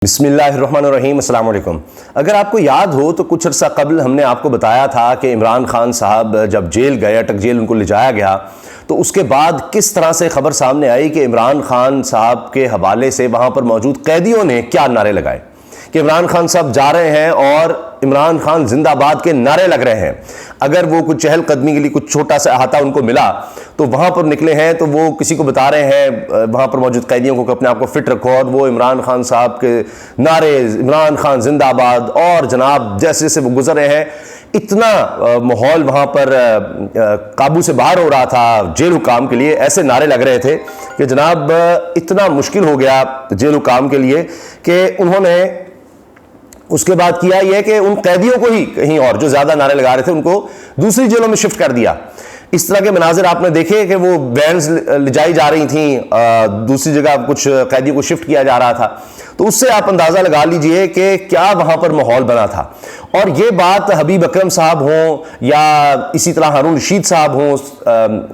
बिस्मिल्लाहिर्रहमानिर्रहीम, अस्सलाम वालेकुम। अगर आपको याद हो तो कुछ अर्सा कबल हमने आपको बताया था कि इमरान खान साहब जब जेल गए, अटक जेल उनको ले जाया गया, तो उसके बाद किस तरह से खबर सामने आई कि इमरान खान साहब के हवाले से वहाँ पर मौजूद कैदियों ने क्या नारे लगाए कि इमरान खान साहब जा रहे हैं और इमरान खान जिंदाबाद के नारे लग रहे हैं। अगर वो कुछ चहलकदमी के लिए कुछ छोटा सा अहाता उनको मिला तो वहाँ पर निकले हैं, तो वो किसी को बता रहे हैं वहाँ पर मौजूद कैदियों को कि अपने आप को फिट रखो, और वो इमरान खान साहब के नारे, इमरान खान जिंदाबाद, और जनाब जैसे जैसे वो गुजर रहे हैं इतना माहौल वहाँ पर काबू से बाहर हो रहा था। जेल हुकाम के लिए ऐसे नारे लग रहे थे कि जनाब इतना मुश्किल हो गया जेल हुकाम के लिए कि उन्होंने उसके बाद किया यह कि उन कैदियों को ही कहीं और जो ज्यादा नारे लगा रहे थे उनको दूसरी जेलों में शिफ्ट कर दिया। इस तरह के मनाजिर आपने देखे कि वो वैन्स ले जाई जा रही थी, दूसरी जगह कुछ कैदियों को शिफ्ट किया जा रहा था। तो उससे आप अंदाजा लगा लीजिए कि क्या वहां पर माहौल बना था। और ये बात हबीब अकरम साहब हों या इसी तरह हारून रशीद साहब हों,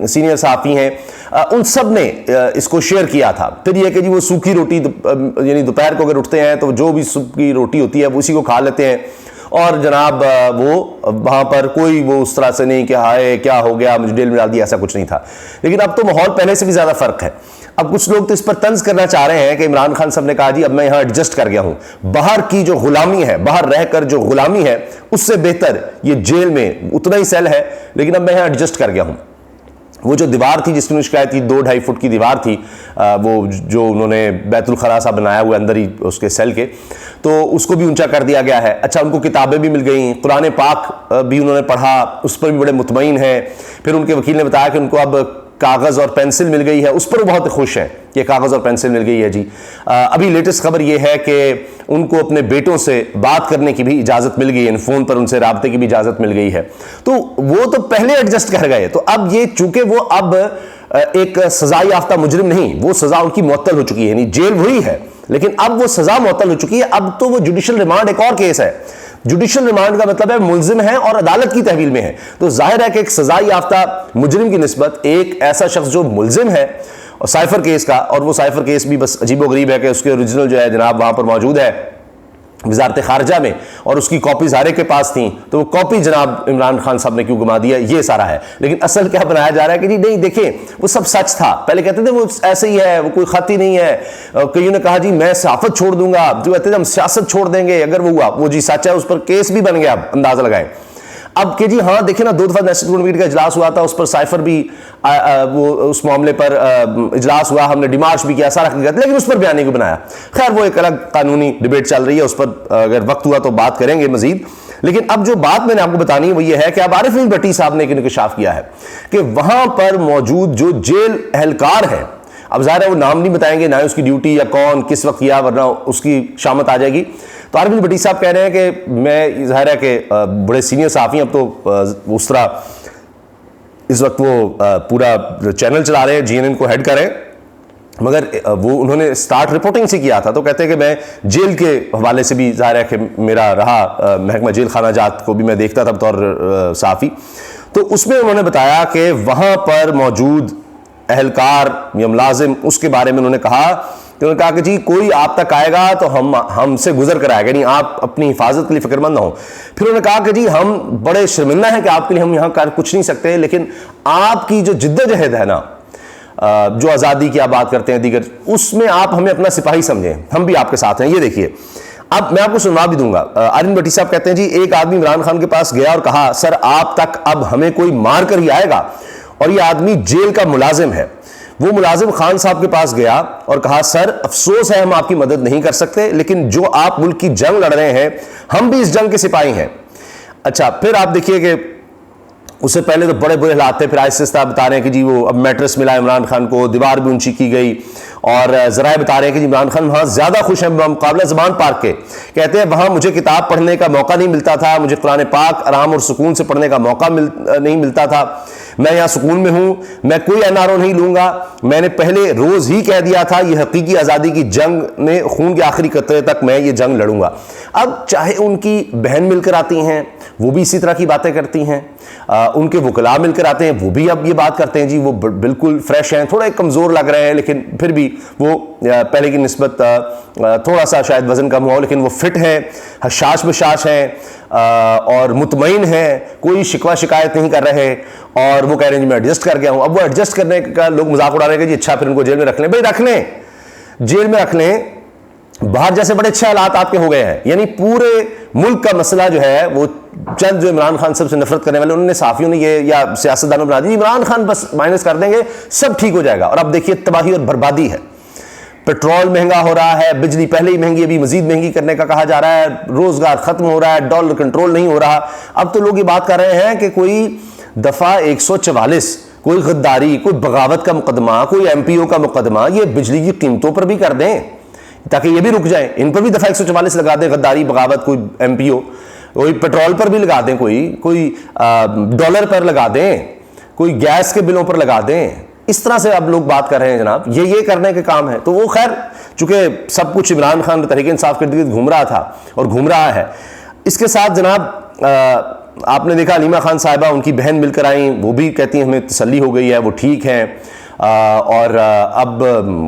सीनियर सहाफ़ी हैं, उन सब ने इसको शेयर किया था। फिर यह कि जी वो सूखी रोटी यानी दोपहर को अगर उठते हैं तो जो भी सूखी रोटी होती है वो उसी को खा लेते हैं, और जनाब वो वहाँ पर कोई वो उस तरह से नहीं कि हाय क्या हो गया मुझे जेल में डाल दिया, ऐसा कुछ नहीं था। लेकिन अब तो माहौल पहले से भी ज़्यादा फ़र्क है। अब कुछ लोग तो इस पर तंज करना चाह रहे हैं कि इमरान खान साहब ने कहा जी अब मैं यहाँ एडजस्ट कर गया हूँ, बाहर की जो गुलामी है, बाहर रहकर जो गुलामी है उससे बेहतर ये जेल में उतना ही सेल है, लेकिन अब मैं यहाँ एडजस्ट कर गया हूँ। वो जो दीवार थी जिसमें शिकायत थी 2-2.5 फुट की दीवार थी, वो जो उन्होंने बैतुल खला सा बनाया हुआ अंदर ही उसके सेल के, तो उसको भी ऊंचा कर दिया गया है। अच्छा, उनको किताबें भी मिल गई, कुरान पाक भी उन्होंने पढ़ा, उस पर भी बड़े मुतमईन हैं। फिर उनके वकील ने बताया कि उनको अब कागज़ और पेंसिल मिल गई है, उस पर बहुत खुश हैं कि कागज़ और पेंसिल मिल गई है जी। अभी लेटेस्ट खबर ये है कि उनको अपने बेटों से बात करने की भी इजाज़त मिल गई है, फ़ोन पर उनसे राब्ते की भी इजाज़त मिल गई है। तो वो तो पहले एडजस्ट कर गए, तो अब ये चूंकि वो अब एक सजा याफ्ता मुजरिम नहीं, वो सज़ा उनकी मुअत्तल हो चुकी है, यानी जेल वही है लेकिन अब वो सज़ा मुअत्तल हो चुकी है। अब तो वो जुडिशल रिमांड एक और केस है। जुडिशल रिमांड का मतलब है मुल्जिम है और अदालत की तहवील में है, तो जाहिर है कि एक सजा याफ्ता मुजरिम की निस्बत एक ऐसा शख्स जो मुल्जिम है और साइफर केस का, और वो साइफर केस भी बस अजीबोगरीब है कि उसके ओरिजिनल जो है जनाब वहाँ पर मौजूद है वजारत खारजा में, और उसकी कॉपी सारे के पास थी, तो वो कॉपी जनाब इमरान खान साहब ने क्यों घुमा दिया, ये सारा है। लेकिन असल क्या बनाया जा रहा है कि जी नहीं देखिए वो सब सच था। पहले कहते थे वो ऐसे ही है, वो कोई खत ही नहीं है। कईयों ने कहा जी मैं सहाफत छोड़ दूंगा, जो कहते थे हम सियासत छोड़ देंगे अगर वो हुआ, वो जी सच है, उस पर केस भी बन गया, अंदाजा लगाए। अब के जी हाँ देखिए ना, 2 दफा नेशनल कमेटी का इजलास हुआ था, उस पर साइफर भी वो उस मामले पर इजलास हुआ, हमने डिमार्च भी किया, सारा किया, लेकिन उस पर बयान नहीं बनाया। खैर वो एक अलग कानूनी डिबेट चल रही है, उस पर अगर वक्त हुआ तो बात करेंगे मजीद। लेकिन अब जो बात मैंने आपको बतानी है वो ये है कि अब आरिफ भट्टी साहब ने एक इंकशाफ किया है कि वहां पर मौजूद जो जेल एहलकार है, अब ज़ाहिर है वो नाम नहीं बताएंगे, ना उसकी ड्यूटी या कौन किस वक्त किया, वरना उसकी शामत आ जाएगी। तो आरिफ भट्टी साहब कह रहे हैं कि मैं, ज़ाहिर है कि बड़े सीनियर सहाफ़ी, अब तो उस तरह इस वक्त वो पूरा चैनल चला रहे हैं, GNN को हेड करें, मगर वो उन्होंने स्टार्ट रिपोर्टिंग से किया था। तो कहते हैं कि मैं जेल के हवाले से भी, ज़ाहिर है कि मेरा रहा महकमा जेल खाना जात को भी मैं देखता था बतौर सहाफ़ी, तो उसमें उन्होंने बताया कि वहाँ पर मौजूद एहलकार या मुलाजिम, उसके बारे में उन्होंने कहा कि कि जी कोई आप तक आएगा तो हमसे गुजर कर आएगा, नहीं आप अपनी हिफाजत के लिए फिक्रमंद ना हो। फिर उन्होंने कहा कि जी हम बड़े शर्मिंदा हैं कि आपके लिए हम यहाँ कर कुछ नहीं सकते, लेकिन आपकी जो जिद्दोजहद है ना, जो आज़ादी की आप बात करते हैं दीगर, उसमें आप हमें अपना सिपाही समझें, हम भी आपके साथ हैं। ये देखिए, अब मैं आपको सुनवा भी दूंगा। आरिफ भट्टी साहब कहते हैं जी एक आदमी इमरान खान के पास गया और कहा सर आप तक अब हमें कोई मार कर ही आएगा, और ये आदमी जेल का मुलाजिम है। वो मुलाजिम खान साहब के पास गया और कहा सर अफसोस है हम आपकी मदद नहीं कर सकते, लेकिन जो आप मुल्क की जंग लड़ रहे हैं हम भी इस जंग के सिपाही हैं। अच्छा, फिर आप देखिए कि उससे पहले तो बड़े बुरे हालात थे, फिर आहिस्ता बता रहे हैं कि जी वो अब मैट्रेस मिला इमरान खान को, दीवार भी ऊंची की गई, और ज़राए बता रहे हैं कि जी इमरान खान वहाँ ज़्यादा खुश हैं मुकाबला ज़बान पार्क के। कहते हैं वहाँ मुझे किताब पढ़ने का मौका नहीं मिलता था, मुझे कुरान पाक आराम और सुकून से पढ़ने का मौका नहीं मिलता था, मैं यहाँ सुकून में हूँ, मैं कोई एनआरओ नहीं लूँगा, मैंने पहले रोज़ ही कह दिया था ये हकीकी आज़ादी की जंग में खून के आखिरी कतरे तक मैं ये जंग लड़ूंगा। अब चाहे उनकी बहन मिलकर आती हैं वो भी इसी तरह की बातें करती हैं, उनके वकला मिलकर आते हैं वो भी अब ये बात करते हैं जी वो बिल्कुल फ्रेश हैं, थोड़े कमज़ोर लग रहे हैं लेकिन फिर भी वो पहले की निस्बत थोड़ा सा शायद वज़न कम हुआ, लेकिन वो फिट हैं, हशाश बशाश हैं और मुतमईन हैं, कोई शिकवा शिकायत नहीं कर रहे। और वो कह रहे हैं जी मैं एडजस्ट कर गया हूँ। अब वो एडजस्ट करने का लोग मजाक उड़ा रहे हैं कि जी अच्छा फिर उनको जेल में रख लें। भाई रख लें, जेल में रख लें, बाहर जैसे बड़े अच्छे हालात आपके हो गए हैं। यानी पूरे मुल्क का मसला जो है वो चंद जो इमरान खान साहब से नफरत करने वाले उन्होंने साफियों ने ये या सियासतदानों बना दी, इमरान खान बस माइनस कर देंगे सब ठीक हो जाएगा। और अब देखिए तबाही और बर्बादी है। पेट्रोल महंगा हो रहा है, बिजली पहले ही महंगी, अभी मजीद महंगी करने का कहा जा रहा है, रोजगार खत्म हो रहा है, डॉलर कंट्रोल नहीं हो रहा। अब तो लोग ये बात कर रहे हैं कि कोई दफा 144, कोई गद्दारी, कोई बगावत का मुकदमा, कोई एमपीओ का मुकदमा ये बिजली की कीमतों पर भी कर दें ताकि ये भी रुक जाए। इन पर भी दफा 144 लगा दें, गद्दारी, बगावत, कोई एमपीओ, कोई पेट्रोल पर भी लगा दें, कोई डॉलर पर लगा दें, कोई गैस के बिलों पर लगा दें। इस तरह से अब लोग बात कर रहे हैं जनाब, ये करने के काम है। तो वो खैर चूंकि सब कुछ इमरान खान तहरीक इंसाफ के इर्द घूम रहा था और घूम रहा है। इसके साथ जनाब आपने देखा अलीमा खान साहिबा, उनकी बहन मिलकर आई, वो भी कहती हैं हमें तसल्ली हो गई है, वो ठीक हैं। और अब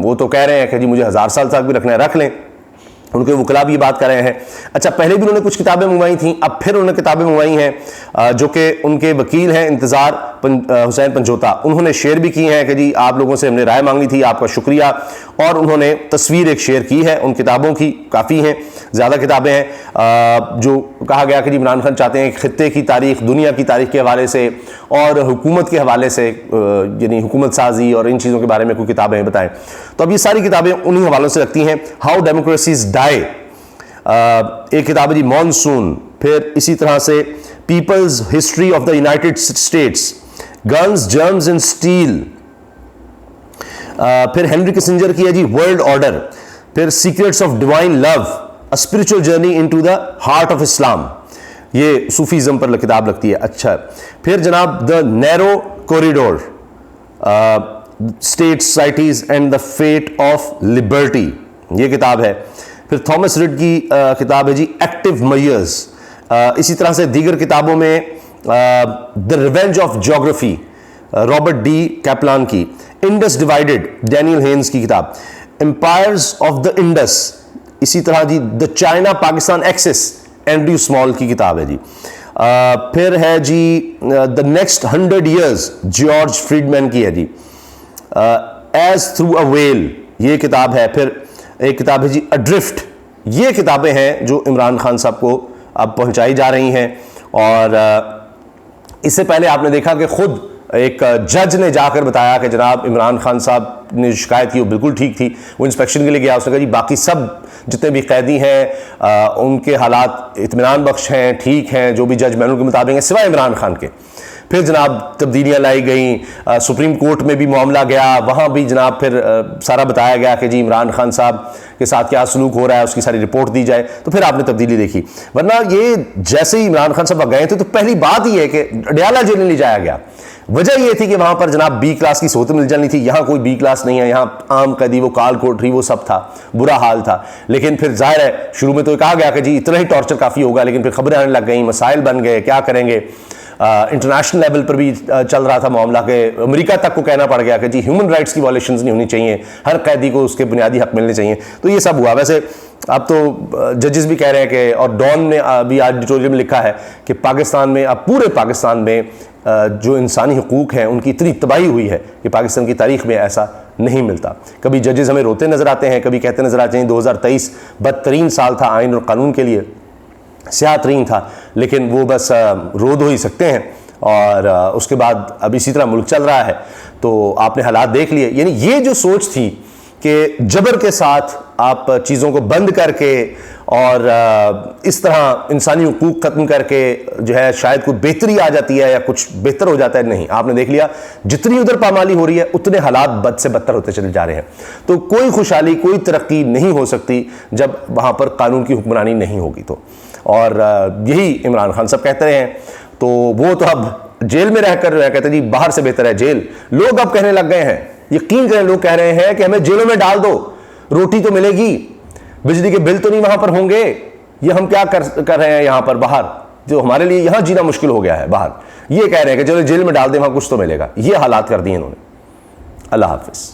वो तो कह रहे हैं कि जी मुझे 1000 साल तक भी रखना है, रख लें। उनके वकला भी ये बात कर रहे हैं। अच्छा, पहले भी उन्होंने कुछ किताबें मंगवाई थी, अब फिर उन्होंने किताबें मंगवाई हैं जो कि उनके वकील हैं इंतज़ार हुसैन पंजोता, उन्होंने शेयर भी की हैं कि जी आप लोगों से हमने राय मांगी थी, आपका शुक्रिया। और उन्होंने तस्वीर एक शेयर की है उन किताबों की, काफ़ी हैं, ज़्यादा किताबें हैं। जो कहा गया कि जी इमरान खान चाहते हैं खित्ते की तारीख, दुनिया की तारीख के हवाले से और हुकूमत के हवाले से, यानी हुकूमत साजी और इन चीज़ों के बारे में कोई किताबें बताएं। तो अब ये सारी किताबें उन्हीं हवालों से लगती हैं। हाउ डेमोक्रेसीज डाई, एक किताब है जी मॉनसून, फिर इसी तरह से people's history of the United States, guns germs and steel, फिर हेनरी किसिंजर की है जी वर्ल्ड ऑर्डर, फिर secrets of divine love, a spiritual journey into the heart of Islam, ये सूफीज़म पर किताब लगती है। अच्छा, फिर जनाब the narrow corridor, state societies and the fate of liberty, ये किताब है। फिर थॉमस रिड की किताब है जी एक्टिव मयर्स। इसी तरह से दीगर किताबों में the revenge of geography, Robert D Kaplan की, इंडस डिवाइडेड, डैनियल हेन्स की किताब, एम्पायर्स ऑफ द इंडस, इसी तरह जी the China Pakistan axis, Andrew Small की किताब है जी। फिर है जी the next 100 years, George Friedman की है जी। एज थ्रू अ वेल, ये किताब है। फिर एक किताब है जी अड्रिफ्ट, ये किताबें हैं जो इमरान खान साहब को अब पहुंचाई जा रही हैं। और इससे पहले आपने देखा कि खुद एक जज ने जाकर बताया कि जनाब इमरान खान साहब ने शिकायत की वो बिल्कुल ठीक थी। वो इंस्पेक्शन के लिए गया, उसने कहा जी बाकी सब जितने भी कैदी हैं उनके हालात इत्मीनान बख्श हैं, ठीक हैं, जो भी जज मैनुअल के मुताबिक हैं, सिवाय इमरान खान के। फिर जनाब तब्दीलियाँ लाई गई, सुप्रीम कोर्ट में भी मामला गया, वहाँ भी जनाब फिर सारा बताया गया कि जी इमरान खान साहब के साथ क्या सलूक हो रहा है, उसकी सारी रिपोर्ट दी जाए। तो फिर आपने तब्दीली देखी। वरना ये जैसे ही इमरान खान साहब गए थे तो पहली बात ही है कि अडयाला जेल ले जाया गया। वजह यह थी कि वहाँ पर जनाब बी क्लास की सोत मिल जानी थी, यहाँ कोई बी क्लास नहीं है, यहाँ आम कैदी, वो काल कोठरी, वो सब था, बुरा हाल था। लेकिन फिर जाहिर है शुरू में तो कहा गया कि जी इतना ही टॉर्चर काफ़ी होगा, लेकिन फिर खबरें आने लग गई, मसाइल बन गए, क्या करेंगे। इंटरनेशनल लेवल पर भी चल रहा था मामला के अमेरिका तक को कहना पड़ गया कि जी ह्यूमन राइट्स की वायलेशंस नहीं होनी चाहिए, हर कैदी को उसके बुनियादी हक मिलने चाहिए। तो ये सब हुआ। वैसे अब तो जजेस भी कह रहे हैं कि, और डॉन ने अभी आज एडिटोरियल में लिखा है कि पाकिस्तान में, अब पूरे पाकिस्तान में जो इंसानी हुकूक हैं उनकी इतनी तबाही हुई है कि पाकिस्तान की तारीख में ऐसा नहीं मिलता। कभी जजेस हमें रोते नज़र आते हैं, कभी कहते नज़र आते हैं 2023 बदतरीन साल था आइन और कानून के लिए, स्याह-तरीन था, लेकिन वो बस रो दो ही सकते हैं। और उसके बाद अब इसी तरह मुल्क चल रहा है। तो आपने हालात देख लिए। यानी ये जो सोच थी कि जबर के साथ आप चीज़ों को बंद करके और इस तरह इंसानी हुकूक ख़त्म करके जो है शायद कोई बेहतरी आ जाती है या कुछ बेहतर हो जाता है, नहीं। आपने देख लिया जितनी उधर पामाली हो रही है उतने हालात बद से बदतर होते चले जा रहे हैं। तो कोई खुशहाली, कोई तरक्की नहीं हो सकती जब वहाँ पर कानून की हुक्मरानी नहीं होगी। तो और यही इमरान खान साहब कहते रहे हैं। तो वो तो अब जेल में रहकर कहते जी बाहर से बेहतर है जेल। लोग अब कहने लग गए हैं, यकीन करें, लोग कह रहे हैं कि हमें जेलों में डाल दो, रोटी तो मिलेगी, बिजली के बिल तो नहीं वहां पर होंगे, ये हम क्या कर रहे हैं यहाँ पर बाहर, जो हमारे लिए यहाँ जीना मुश्किल हो गया है बाहर। ये कह रहे हैं कि चलो जेल में डाल दें, वहां कुछ तो मिलेगा। ये हालात कर दिए इन्होंने। अल्लाह हाफिज।